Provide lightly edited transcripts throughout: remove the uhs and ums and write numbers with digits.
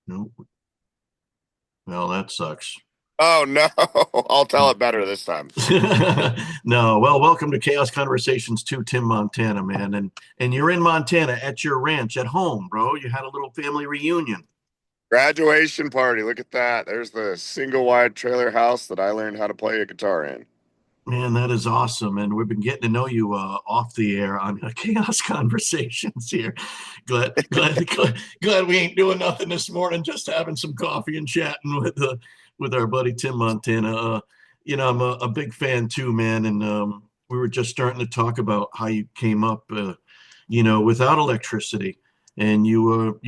Nope. Well, that sucks. Oh no, I'll tell it better this time. No, well, welcome to Chaos Conversations to Tim Montana, man. And you're in Montana at your ranch at home, bro. You had a little family reunion. Graduation party. Look at that. There's the single wide trailer house that I learned how to play a guitar in. Man, that is awesome. And we've been getting to know you off the air on Chaos Conversations here. Glad we ain't doing nothing this morning, just having some coffee and chatting with our buddy Tim Montana. I'm a big fan too, man. And we were just starting to talk about how you came up, without electricity. And you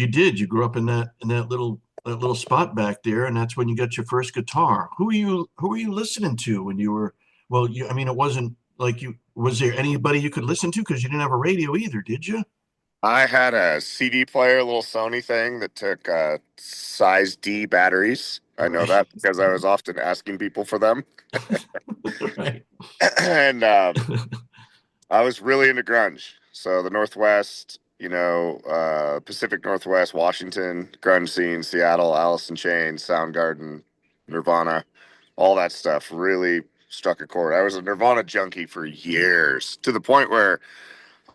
grew up in that little spot back there, and that's when you got your first guitar. Who were you listening to when you were well, I mean, it wasn't like was there anybody you could listen to? Because you didn't have a radio either, did you? I had a CD player, a little Sony thing that took size D batteries. I know Right. that because I was often asking people for them. Right. And I was really into grunge. So the Northwest, Pacific Northwest, Washington, grunge scene, Seattle, Alice in Chains, Soundgarden, Nirvana, all that stuff really struck a chord. I was a Nirvana junkie for years to the point where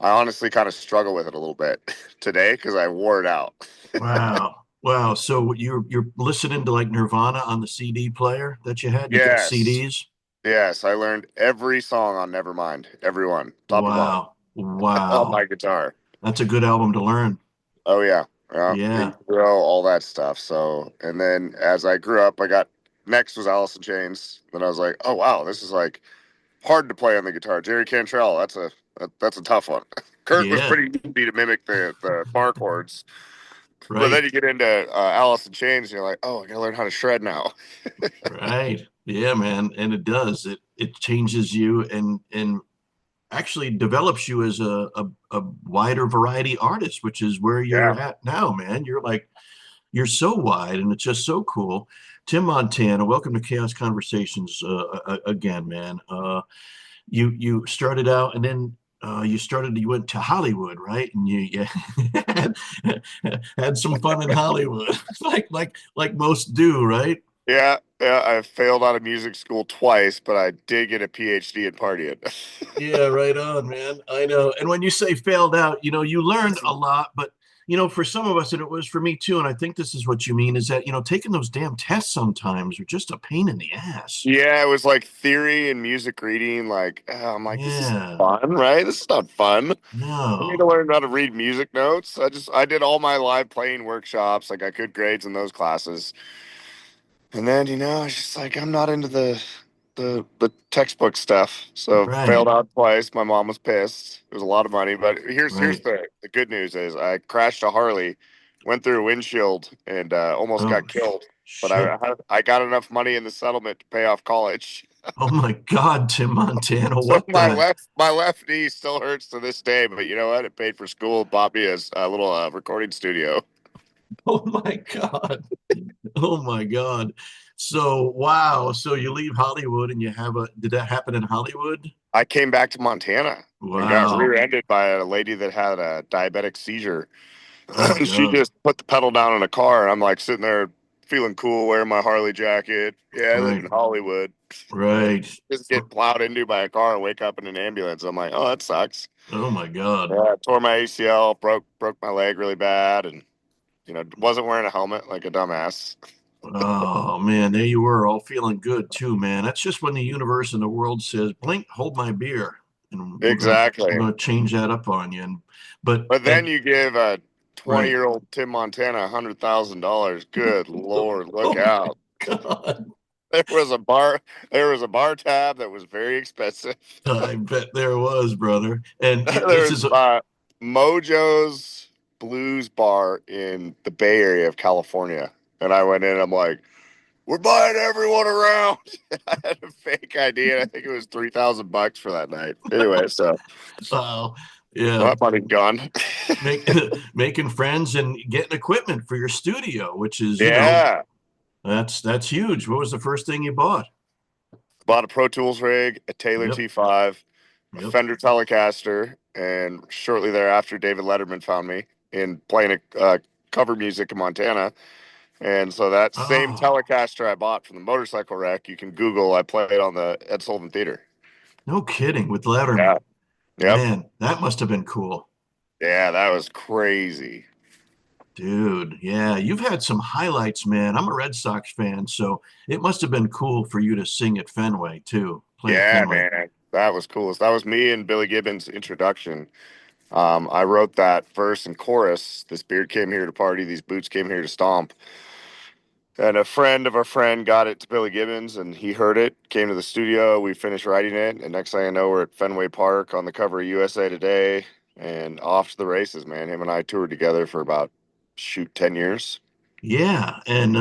I honestly kind of struggle with it a little bit today because I wore it out. Wow. Wow. So you're listening to like Nirvana on the CD player that you had? You got Yes. CDs? Yes. I learned every song on Nevermind, everyone, top to bottom, Wow. on Wow. my guitar. That's a good album to learn. Oh yeah, yeah, Yeah. intro, all that stuff. So, and then as I grew up, I got next was Alice in Chains. Then I was like, oh wow, this is like hard to play on the guitar. Jerry Cantrell, that's a tough one. Kurt was Yeah. pretty easy to mimic the bar chords, but then Right. you get into Alice in Chains, and you're like, oh, I gotta learn how to shred now. Right. Yeah, man. And it does. It changes you and actually develops you as a wider variety artist, which is where Yeah, you're at now, man. You're so wide and it's just so cool. Tim Montana, welcome to Chaos Conversations again, man. You started out and then you went to Hollywood, right? And you had, had some fun in Hollywood, like most do, right? yeah, yeah. I failed out of music school twice, but I did get a PhD in partying. Yeah, right on, man. I know. And when you say failed out, you learned a lot, but for some of us, and it was for me too, and I think this is what you mean, is that, taking those damn tests sometimes are just a pain in the ass. Yeah, it was like theory and music reading. Like, I'm like, this is Yeah. fun, right? This is not fun. I need to No. learn how to read music notes. I did all my live playing workshops. Like, I got good grades in those classes. And then, I was just like, I'm not into the textbook stuff. So failed Right. out twice. My mom was pissed. It was a lot of money. But here's Right. the good news is I crashed a Harley, went through a windshield, and almost Oh, got killed. But shit. I got enough money in the settlement to pay off college. Oh my God, Tim Montana. So What the? my left knee still hurts to this day, but you know what? It paid for school, bought me a little recording studio. Oh my God. Oh my God. So, wow. So you leave Hollywood and did that happen in Hollywood? I came back to Montana and got Wow. rear-ended by a lady that had a diabetic seizure. Oh And she God. just put the pedal down in a car, and I'm like sitting there feeling cool, wearing my Harley jacket. Yeah, I live Right. in Hollywood. Right. Just get plowed into by a car and wake up in an ambulance. I'm like, oh, that sucks. Oh my God. Yeah, I tore my ACL, broke my leg really bad, and wasn't wearing a helmet like a dumbass. Oh man, there you were, all feeling good too, man. That's just when the universe and the world says, "Blink, hold my beer," and we're Exactly. gonna change that up on you. But But then you give a right. 20-year-old Tim Montana $100,000. Good Lord, look Oh my out. God. There was a bar, there was a bar tab that was very expensive. I bet there was, brother. And There this was is Mojo's Blues Bar in the Bay Area of California. And I went in, I'm like, we're buying everyone around. I had a fake ID, and I think it was $3,000 for that night. Anyway, so uh, yeah, that money gone. make, making friends and getting equipment for your studio, which is, Yeah. that's huge. What was the first thing you bought? Bought a Pro Tools rig, a Taylor Yep, T5, a yep. Fender Telecaster, and shortly thereafter, David Letterman found me in playing cover music in Montana. And so that same Oh, Telecaster I bought from the motorcycle wreck, you can Google. I played on the Ed Sullivan Theater. no kidding with Letterman. Yeah. Yep. Man, that must have been cool. Yeah, that was crazy. Dude, yeah, you've had some highlights, man. I'm a Red Sox fan, so it must have been cool for you to sing at Fenway too, play at Yeah, Fenway. man. That was cool. That was me and Billy Gibbons' introduction. I wrote that verse and chorus. This beard came here to party. These boots came here to stomp. And a friend of our friend got it to Billy Gibbons, and he heard it, came to the studio. We finished writing it, and next thing I know, we're at Fenway Park on the cover of USA Today, and off to the races, man. Him and I toured together for about, shoot, 10 years. Yeah, and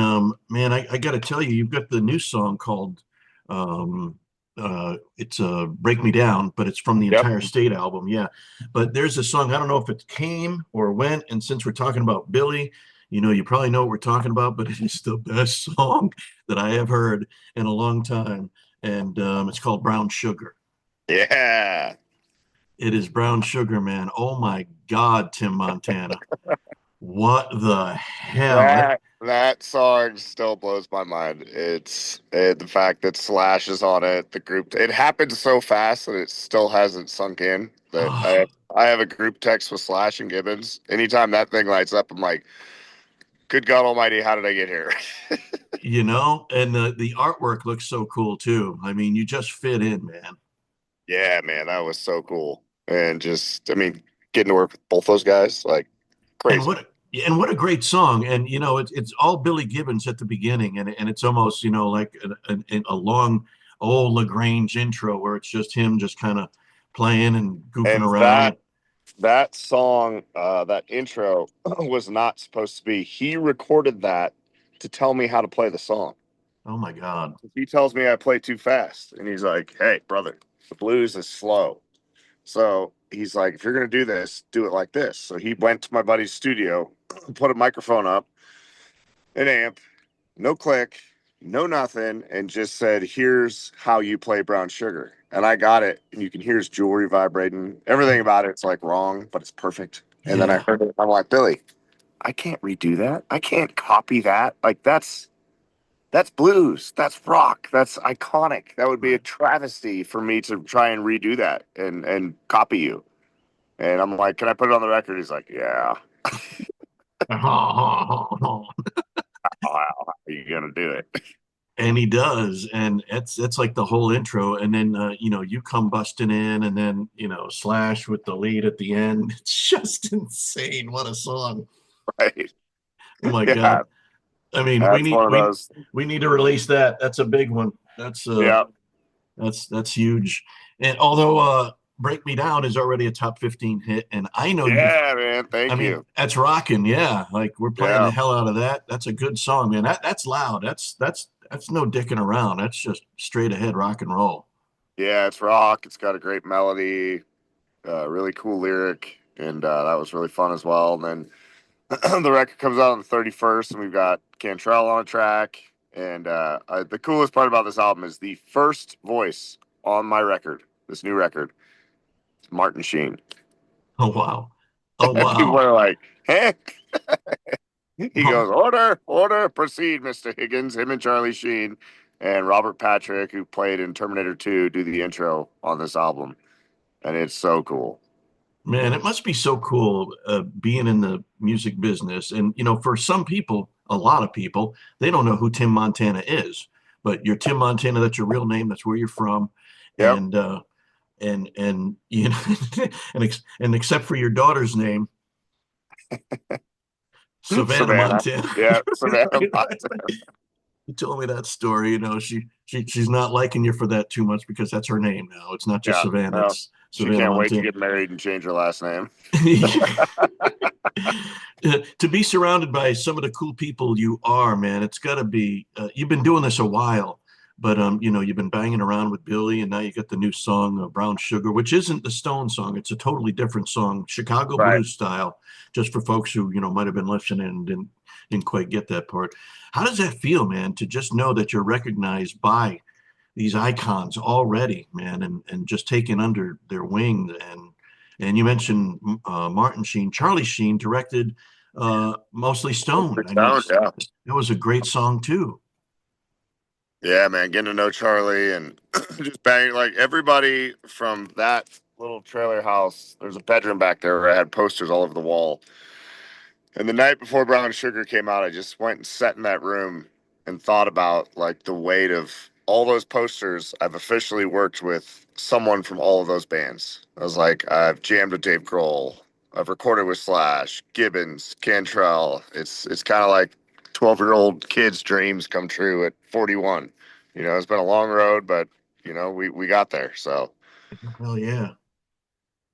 man, I got to tell you, you've got the new song called um, it's "Break Me Down," but it's from the Yep. Entire State album. Yeah, but there's a song I don't know if it came or went, and since we're talking about Billy, you probably know what we're talking about, but it is the best song that I have heard in a long time, and it's called "Brown Sugar." Yeah. It is Brown Sugar, man. Oh my God, Tim Montana. What the hell? That song still blows my mind. The fact that Slash is on it, the group. It happened so fast that it still hasn't sunk in. That Oh, I have a group text with Slash and Gibbons. Anytime that thing lights up, I'm like, "Good God Almighty, how did I get here?" and the artwork looks so cool too. I mean, you just fit in, man. Yeah, man, that was so cool. And just, I mean, getting to work with both those guys, like And crazy. what a great song. And it's all Billy Gibbons at the beginning, and it's almost like a long old Lagrange intro where it's just him just kind of playing and goofing And around. that song, that intro was not supposed to be. He recorded that to tell me how to play the song. Oh my God. He tells me I play too fast, and he's like, "Hey, brother, the blues is slow." So he's like, "If you're gonna do this, do it like this." So he went to my buddy's studio, put a microphone up, an amp, no click, no nothing, and just said, "Here's how you play Brown Sugar." And I got it, and you can hear his jewelry vibrating. Everything about it's like wrong, but it's perfect. And then I Yeah. heard it. I'm like, Billy, I can't redo that. I can't copy that. Like that's blues. That's rock. That's iconic. That would be a Right. travesty for me to try and redo that and copy you. And I'm like, can I put it on the record? He's like, yeah. How are you gonna do it? And he does, and it's like the whole intro, and then you come busting in, and then Slash with the lead at the end. It's just insane. What a song! Right? Oh my Yeah, God! I mean, we that's need one of we those. we need to release that. That's a big one. Yeah, That's huge. And although "Break Me Down" is already a top 15 hit, and I know you've yeah, man. I Thank mean, you. that's rocking. Yeah, like we're playing Yeah, the hell out of that. That's a good song, man. That's loud. That's no dicking around. That's just straight ahead rock and roll. yeah. It's rock. It's got a great melody, really cool lyric, and that was really fun as well. And then the record comes out on the 31st, and we've got Cantrell on a track. And the coolest part about this album is the first voice on my record, this new record, is Martin Sheen. Oh wow. Oh People wow. are like, "Huh?" He Oh, goes, "Order, order, proceed, Mr. Higgins." Him and Charlie Sheen and Robert Patrick, who played in Terminator 2, do the intro on this album. And it's so cool. man, it must be so cool being in the music business. And for some people, a lot of people, they don't know who Tim Montana is. But you're Tim Montana, that's your real name, that's where you're from. Yep. And and except for your daughter's name, Savannah Savannah. Montana. Yeah, Savannah. You told me that story. She's not liking you for that too much because that's her name now. It's not just Yeah. Savannah, Well, it's she Savannah can't wait to Montana. get married and change her last name. To be surrounded by some of the cool people you are, man, it's got to be. You've been doing this a while, but you've been banging around with Billy, and now you got the new song, "Brown Sugar," which isn't the Stone song. It's a totally different song, Chicago Right. blues style. Just for folks who might have been listening and didn't quite get that part. How does that feel, man? To just know that you're recognized by these icons already, man, and just taken under their wing. And you mentioned Martin Sheen, Charlie Sheen directed Mostly Stoned. I know Sound, yeah. that was a great song too. Yeah, man, getting to know Charlie and just bang like everybody from that little trailer house. There's a bedroom back there where I had posters all over the wall. And the night before Brown Sugar came out, I just went and sat in that room and thought about like the weight of all those posters. I've officially worked with someone from all of those bands. I was like, I've jammed with Dave Grohl. I've recorded with Slash, Gibbons, Cantrell. It's kind of like 12-year-old kids' dreams come true at 41. You know, it's been a long road, but you know, we got there. So Hell yeah.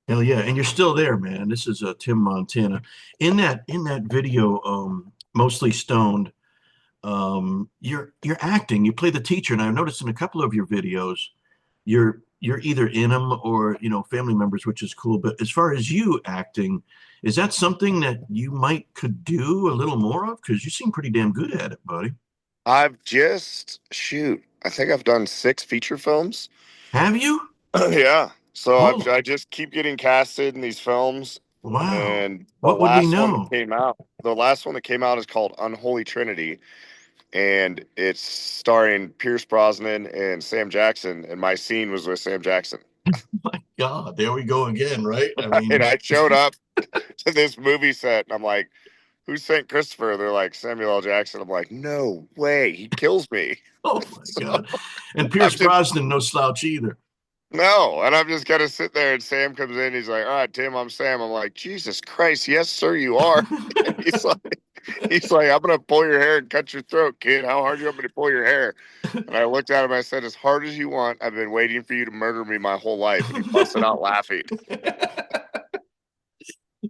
Hell yeah. And you're still there, man. This is Tim Montana. In that video, mostly stoned, you're acting. You play the teacher, and I've noticed in a couple of your videos, you're either in them or family members, which is cool. But as far as you acting, is that something that you might could do a little more of? Because you seem pretty damn good at it, buddy. I've just shoot. I think I've done 6 feature films. Have you? Yeah. So Oh, I just keep getting casted in these films, wow. and What would we know? the last one that came out is called Unholy Trinity, and it's starring Pierce Brosnan and Sam Jackson, and my scene was with Sam Jackson. My God, there we go again, right? I mean, And I showed up to this movie set, and I'm like, "Who's Saint Christopher?" They're like Samuel L. Jackson. I'm like, "No way, he kills me." oh my So God. And I'm Pierce just Brosnan, no slouch either. No, and I'm just gonna sit there, and Sam comes in. He's like, "All right, Tim, I'm Sam." I'm like, "Jesus Christ, yes, sir, you are." And he's like, "I'm gonna pull your hair and cut your throat, kid. How hard do you want me to pull your hair?" And I looked at him. I said, "As hard as you want. I've been waiting for you to murder me my whole life." And he busted out laughing.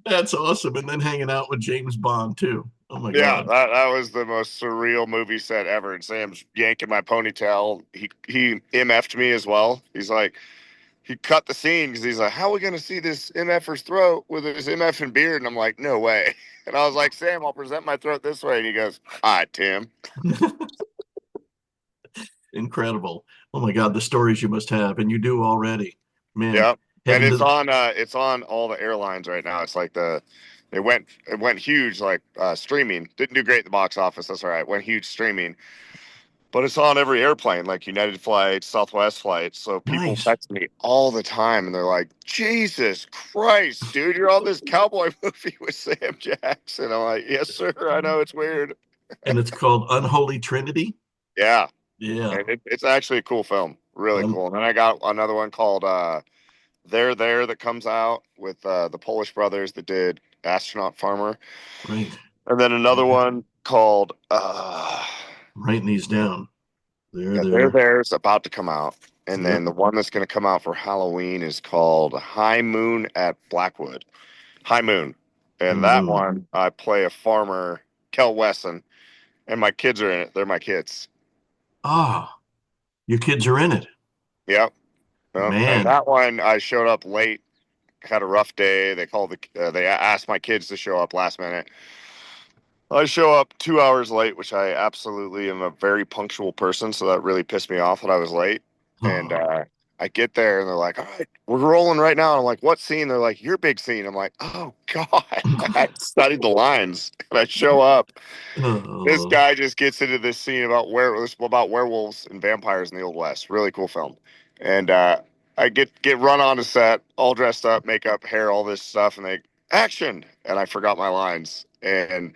That's awesome. And then hanging out with James Bond too. Oh my Yeah, God. that was the most surreal movie set ever. And Sam's yanking my ponytail. He MF'd me as well. He's like, he cut the scene because he's like, "How are we going to see this MFer's throat with his MF and beard?" And I'm like, "No way." And I was like, "Sam, I'll present my throat this way." And he goes, "All right, Tim." Incredible. Oh my God, the stories you must have, and you do already. Man, Yep. And heading to it's on all the airlines right now. It's like it went huge like streaming. Didn't do great at the box office. That's all right. Went huge streaming. But it's on every airplane, like United flights, Southwest flights. So people nice. text me all the time and they're like, "Jesus Christ, dude, you're on this cowboy movie with Sam Jackson." I'm like, "Yes, sir. I know it's weird." And it's called Unholy Trinity. Yeah. Yeah. And it's actually a cool film. Really Um, cool. And then I got another one called They're There that comes out with the Polish brothers that did Astronaut Farmer. right. And then another Okay. one called I'm writing these down. There, Yeah, They're there. There's about to come out. And then Yep. the one that's going to come out for Halloween is called High Moon at Blackwood. High Moon. High And that Moon. one, I play a farmer, Kel Wesson, and my kids are in it. They're my kids. Ah, your kids are in it. Yep. Yep. And Man. that one, I showed up late, had a rough day. They asked my kids to show up last minute. I show up 2 hours late, which I absolutely am a very punctual person, so that really pissed me off that I was late. And Oh. I get there and they're like, "All right, we're rolling right now." And I'm like, "What scene?" They're like, "Your big scene." I'm like, "Oh God." I hadn't studied the lines. And I show up. This Oh. guy just gets into this scene about werewolves and vampires in the Old West. Really cool film. And I get run on to set, all dressed up, makeup, hair, all this stuff, and they action. And I forgot my lines. And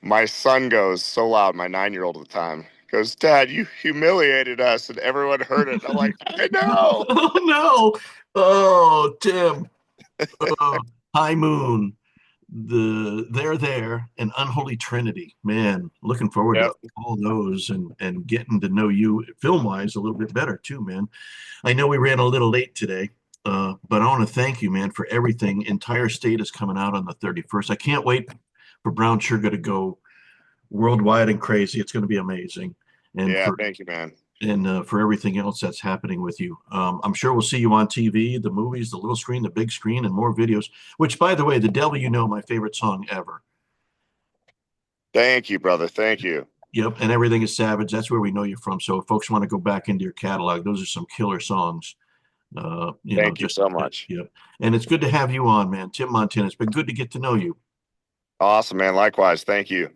my son goes so loud, my 9-year-old at the time goes, "Dad, you humiliated us." And everyone heard it. I'm like, "I know." Oh no. Oh, Tim. Oh, High Moon. They're there, and Unholy Trinity. Man, looking forward to Yep. all those and getting to know you film wise a little bit better too, man. I know we ran a little late today, but I want to thank you, man, for everything. Entire State is coming out on the 31st. I can't wait for Brown Sugar to go worldwide and crazy. It's going to be amazing. And Yeah. for Thank you, man. for everything else that's happening with you. I'm sure we'll see you on TV, the movies, the little screen, the big screen, and more videos. Which, by the way, "The Devil You Know," my favorite song ever. Thank you, brother. Thank you. Yep, and "Everything Is Savage." That's where we know you from. So, if folks want to go back into your catalog, those are some killer songs. Thank you Just so much. yep. And it's good to have you on, man. Tim Montana. It's been good to get to know you. Awesome, man. Likewise. Thank you.